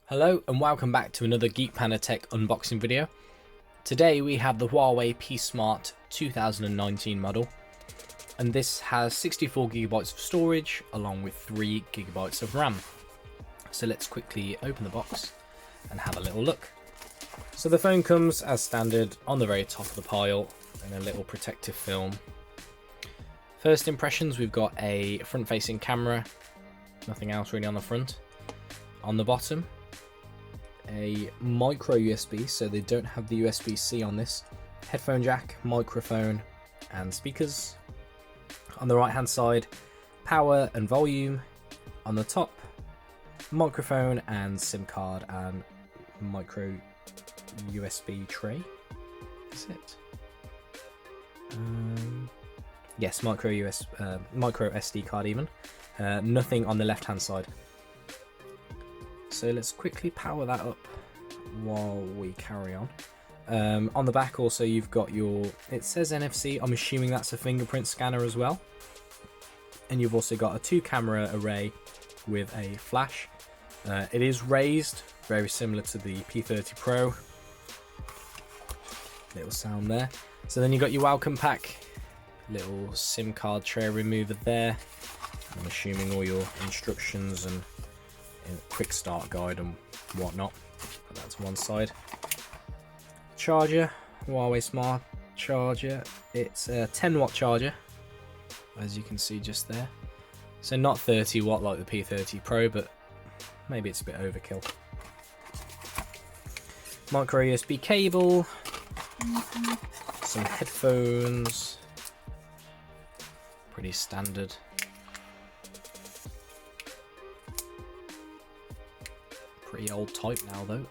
Hello and welcome back to another Geek Panda Tech unboxing video. Today we have the Huawei P Smart 2019 model, and this has 64GB of storage along with 3GB of RAM. So let's quickly open the box and have a little look. So the phone comes as standard on the very top of the pile in a little protective film. First impressions, we've got a front facing camera, nothing else really on the front. On the bottom, a micro USB, so they don't have the USB-C on this. Headphone jack, microphone and speakers. On the right hand side, power and volume. On the top, microphone and SIM card and micro USB tray. Is it? Yes, micro SD card even. Nothing on the left hand side. So let's quickly power that up while we carry on. On the back also you've got your, it says NFC, I'm assuming that's a fingerprint scanner as well. And you've also got a 2-camera array with a flash. It is raised, very similar to the P30 Pro. Little sound there. So then you've got your welcome pack, little SIM card tray remover there. I'm assuming all your instructions and quick start guide and whatnot. Put that to one side. Charger, Huawei Smart charger. It's a 10-watt charger, as you can see just there. So not 30 watt like the P30 Pro, but maybe it's a bit overkill. Micro USB cable, some headphones, pretty standard. Pretty old type now though.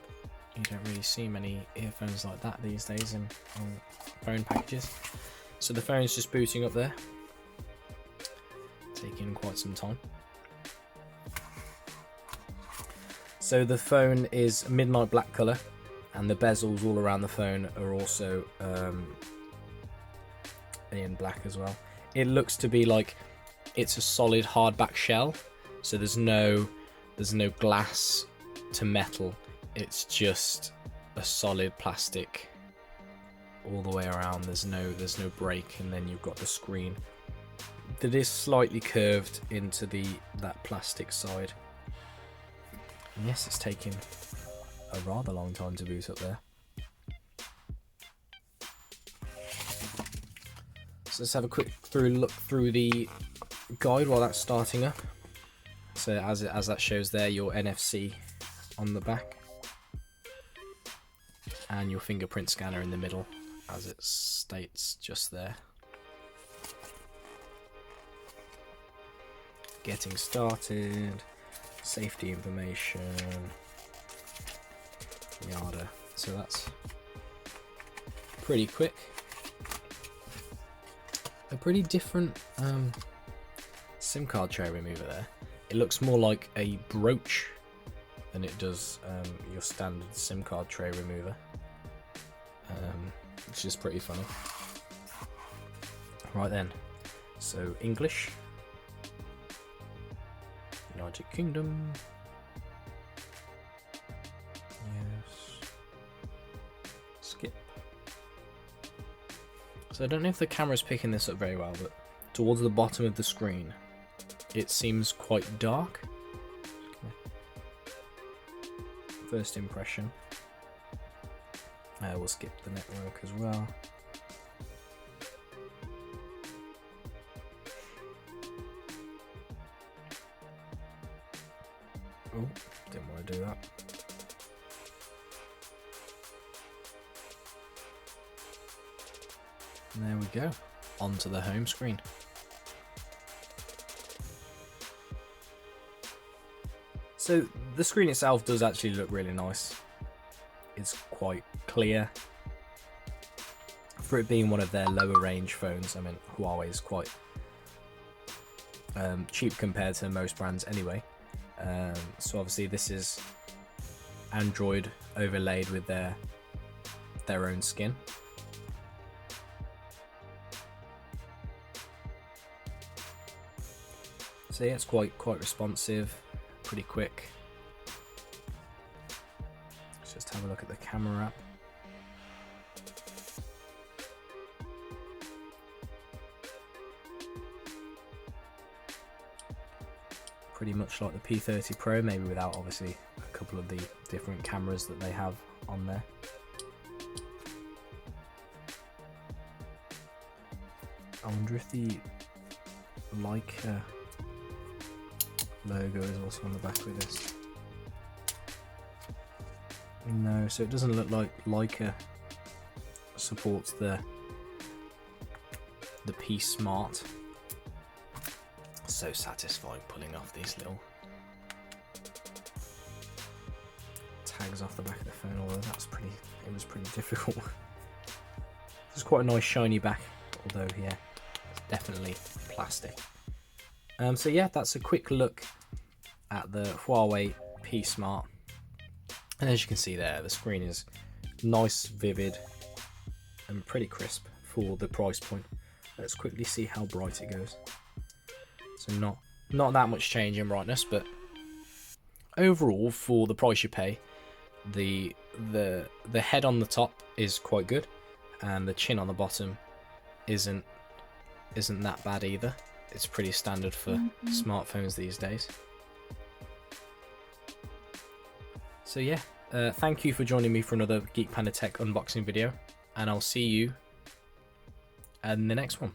You don't really see many earphones like that these days on phone packages. So the phone's just booting up there, taking quite some time. So the phone is midnight black colour, and the bezels all around the phone are also in black as well. It looks to be like it's a solid hardback shell, so there's no glass to metal, it's just a solid plastic all the way around. There's no break, and then you've got the screen that is slightly curved into that plastic side. And yes, it's taking a rather long time to boot up there. So let's have a quick look through the guide while that's starting up. So as that shows there, your NFC on the back and your fingerprint scanner in the middle, as it states just there. Getting started, safety information, yada. So that's pretty quick. A pretty different SIM card tray remover there. It looks more like a brooch than it does your standard SIM card tray remover, which is pretty funny. Right then, so English, United Kingdom, yes, skip. So I don't know if the camera's picking this up very well, but towards the bottom of the screen it seems quite dark. First impression. We'll skip the network as well. Oh, didn't want to do that. And there we go, onto the home screen. So the screen itself does actually look really nice. It's quite clear. For it being one of their lower range phones, I mean, Huawei is quite cheap compared to most brands anyway. So obviously this is Android overlaid with their own skin. So yeah, it's quite responsive, pretty quick. have a look at the camera app. Pretty much like the P30 Pro, maybe without obviously a couple of the different cameras that they have on there. I wonder if the Leica logo is also on the back of this. No, so it doesn't look like Leica supports the P Smart. So satisfying pulling off these little tags off the back of the phone, although it was pretty difficult. It's quite a nice shiny back, although yeah, it's definitely plastic. So yeah, that's a quick look at the Huawei P Smart. And as you can see there, the screen is nice, vivid, and pretty crisp for the price point. Let's quickly see how bright it goes. So not that much change in brightness, but overall for the price you pay, the head on the top is quite good, and the chin on the bottom isn't that bad either. It's pretty standard for smartphones these days. So yeah, thank you for joining me for another Geek Panda Tech unboxing video, and I'll see you in the next one.